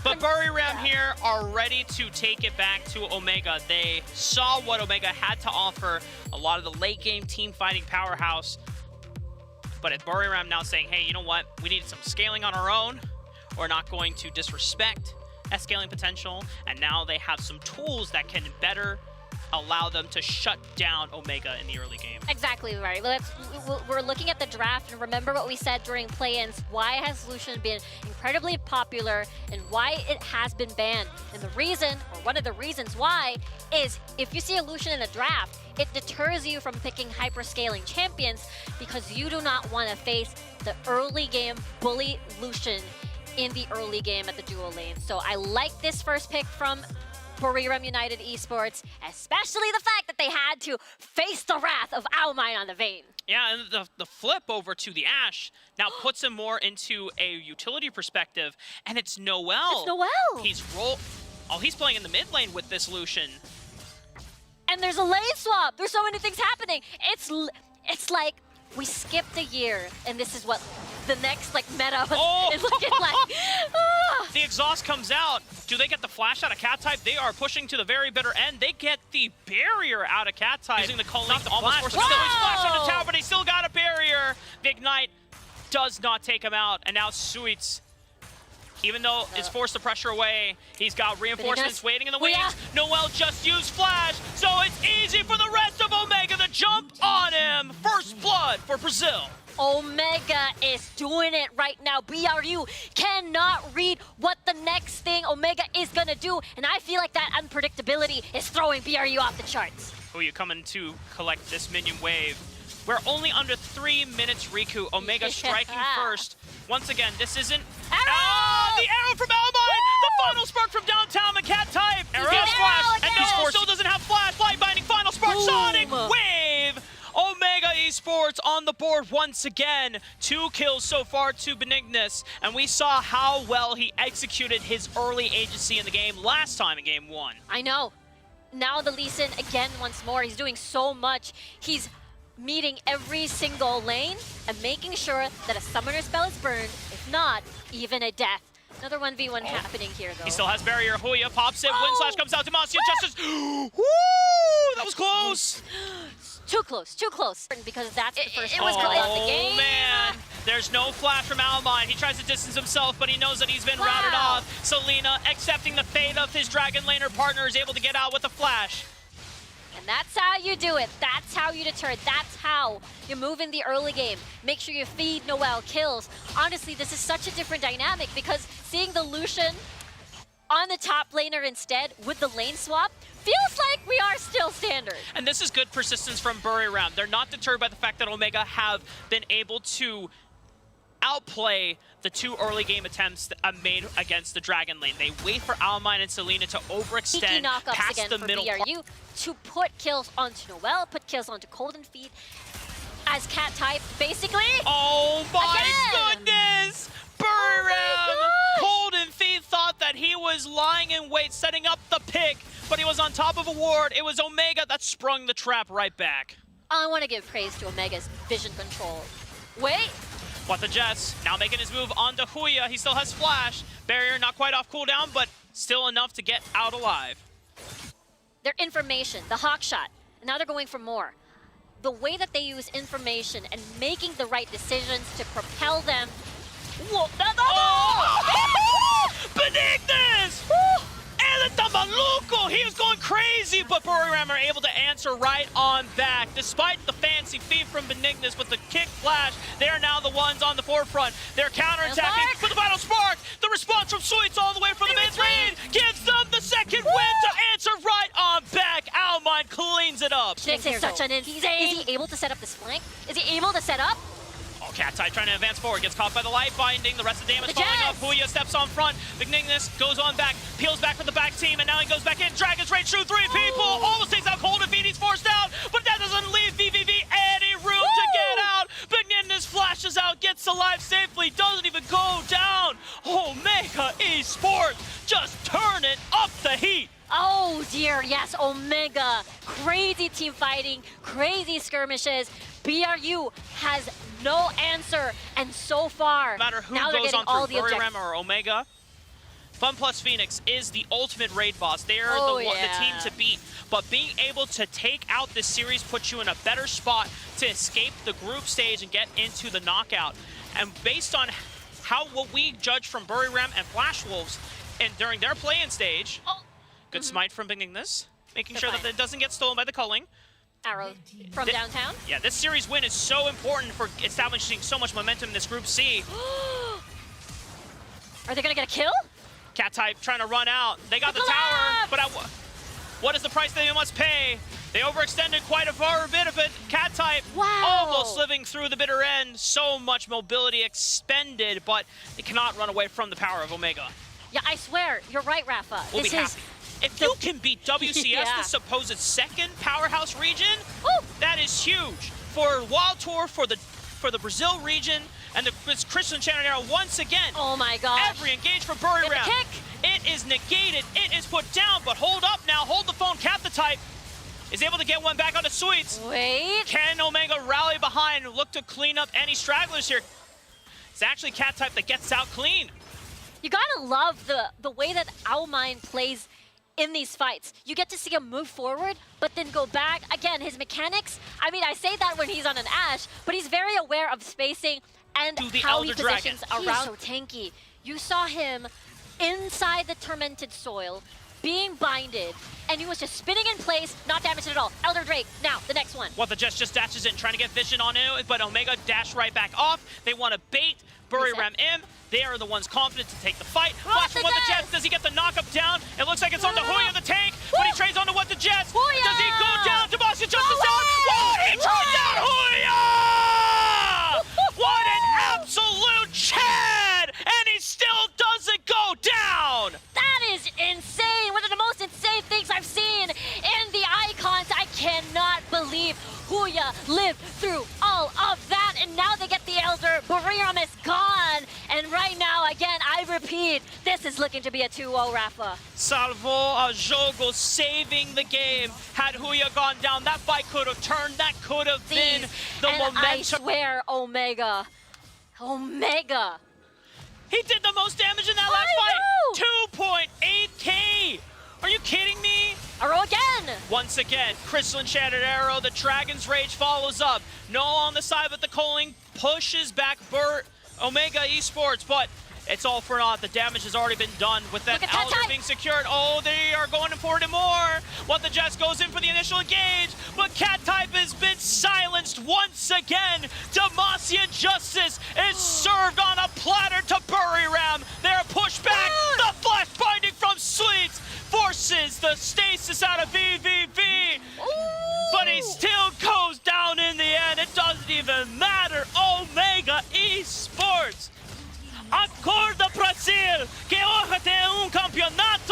But Butiram here are ready to take it back to Omegha. They saw what Omegha had to offer, a lot of the late game team fighting powerhouse. But at Butiram now saying, hey, you know what? We need some scaling on our own. We're not going to disrespect that scaling potential. And now they have some tools that can better allow them to shut down Omegha in the early game. Exactly right. We're looking at the draft, and remember what we said during play-ins. Why has Lucian been incredibly popular and why it has been banned? And the reason, or one of the reasons why, is if you see a Lucian in a draft, it deters you from picking hyper-scaling champions because you do not want to face the early game bully Lucian in the early game at the dual lane. So I like this first pick from Butiram United Esports, especially the fact that they had to face the wrath of Almine on the Vayne. Yeah, and the flip over to the Ashe now puts him more into a utility perspective, and it's Noel. It's Noel. He's playing in the mid lane with this Lucian. And there's a lane swap. There's so many things happening. It's like we skipped a year, and this is what the next meta is looking like. The exhaust comes out. Do they get the flash out of Cat Type? They are pushing to the very bitter end. They get the barrier out of Cat Type. Using the culling to almost force the flash on the tower, but he still got a barrier. The Ignite does not take him out, and now Suits, even though it's forced the pressure away, he's got reinforcements waiting in the wings. Noel just used flash, so it's easy for the rest of Omegha to jump on him. First blood for Brazil. Omegha is doing it right now. BRU cannot read what the next thing Omegha is going to do, and I feel like that unpredictability is throwing BRU off the charts. Who are you coming to collect this minion wave? We're only under 3 minutes, Riku. Omegha striking first. Once again, this isn't... Arrow! The arrow from Almine! The final spark from downtown, the Cat Type! Arrow flash! And no, still doesn't have flash! Light binding, final spark, Sonic Wave! Omegha Esports on the board once again. 2 kills so far to Benignus, and we saw how well he executed his early agency in the game last time in game 1. I know. Now the Lee Sin again once more. He's doing so much. He's meeting every single lane and making sure that a summoner spell is burned, if not, even a death. Another 1v1 happening here, though. He still has barrier. Huya pops it. Wind Slash comes out. Demacia Justice. Woo! That was close. Too close, because that's the first it was close of the game. Oh, man. There's no flash from Almine. He tries to distance himself, but he knows that he's been routed off. Selena, accepting the fate of his Dragon Laner partner, is able to get out with a flash. And that's how you do it. That's how you deter. That's how you move in the early game. Make sure you feed Noel kills. Honestly, this is such a different dynamic because seeing the Lucian on the top laner instead with the lane swap feels like we are still standard. And this is good persistence from Butiram. They're not deterred by the fact that Omegha have been able to outplay the 2 early game attempts made against the Dragon lane. They wait for Almine and Selena to overextend past the middle part. To put kills onto Noel, put kills onto Golden Feet as Cat Type, basically. Oh my goodness! Butiram! Golden Feet thought that he was lying in wait, setting up the pick, but he was on top of a ward. It was Omegha that sprung the trap right back. I want to give praise to Omegha's vision control. Wait. But the Jets now making his move onto Huya. He still has flash. Barrier not quite off cooldown, but still enough to get out alive. Their information, the hawk shot, and now they're going for more. The way that they use information and making the right decisions to propel them. Whoa, Benignus! El Tamaluco! He was going crazy, but Butiram are able to answer right on back. Despite the fancy feat from Benignus with the kick flash, they are now the ones on the forefront. They're counterattacking for the final spark. The response from Suits all the way from the mid-lane gives them the second win to answer right on back. Almine cleans it up. This is such an insane. Is he able to set up this flank? Is he able to set up? Oh, Cat Type trying to advance forward, gets caught by the light binding. The rest of the damage falling up. Huya steps on front. Benignus goes on back, peels back for the back team, and now he goes back in. Dragon's Rage through 3 people. Almost takes out Golden Feet. He's forced out, but that doesn't leave VVV any room to get out. Benignus flashes out, gets alive safely, doesn't even go down. Omegha Esports just turning up the heat. Oh dear, yes, Omegha. Crazy team fighting, crazy skirmishes. BRU has no answer, and so far, No matter who now goes on all through the Butiram or Omegha, Fun Plus Phoenix is the ultimate raid boss. They're Oh, the team yeah. to beat. But being able to take out this series puts you in a better spot to escape the group stage and get into the knockout. And based on what we judge from Butiram and Flash Wolves and during their play-in stage, good smite from Ignis, making sure that it doesn't get stolen by the culling. Arrow from downtown. Yeah, this series win is so important for establishing so much momentum in this Group C. Are they gonna get a kill? Cat type trying to run out. They got the tower, but what is the price they must pay? They overextended quite a far bit of it. Cat type almost living through the bitter end. So much mobility expended, but they cannot run away from the power of Omegha. Yeah, I swear, you're right, Rafa. We'll be happy. If you can beat WCS, the supposed second powerhouse region, that is huge for Wild Tour, for the Brazil region, and it's Christian Championshinp once again. Oh my God! Every engage for Buriram. It is negated. It is put down. But hold up now. Hold the phone. Cap the type is able to get one back onto Sweets. Wait. Can Omegha rally behind? Look to clean up any stragglers here. It's actually Cat type that gets out clean. You gotta love the way that Owlmine plays in these fights. You get to see him move forward, but then go back. Again, his mechanics, I mean, I say that when he's on an Ashe, but he's very aware of spacing and how he positions around. So tanky. You saw him inside the Tormented Soil, being binded, and he was just spinning in place, not damaged at all. Elder Drake, now, the next one. What, the Jets just dashes in, trying to get vision on it, but Omegha dash right back off. They want to bait Buriram M. They are the ones confident to take the fight. Flash from What the Jets. Does he get the knockup down? It looks like it's on the Huya the tank, but he trades on to What the Jets. Does he go down? Demacia Justice out. Whoa, he trades out Huya! What an absolute Chad! And he still doesn't go down! That is insane. One of the most insane things I've seen in the Icons. I cannot believe Huya lived through all of that, and now they get the Elder. Buriram is gone, and right now, again, I repeat, this is looking to be a 2-0, Rafa. Salvo a jogo, saving the game. Had Huya gone down, that fight could have turned. That could have been the momentum. I swear, Omegha. He did the most damage in that last fight. 2.8k. Are you kidding me? Arrow again! Once again, Crystal Enchanted Arrow, the Dragon's Rage follows up. No on the side, but the culling pushes back Omegha Esports, but it's all for naught. The damage has already been done with that Elder being secured. Oh, they are going for it more. What the Jets goes in for the initial engage, but Cat type has been silenced once again. Demacia Justice is served on a platter to Buriram. They're pushed back. The flash binding from Sweets forces the stasis out of VVV. But he still goes down in the end. It doesn't even matter. Omegha Esports. Acorda Brasil, que honra ter campeonato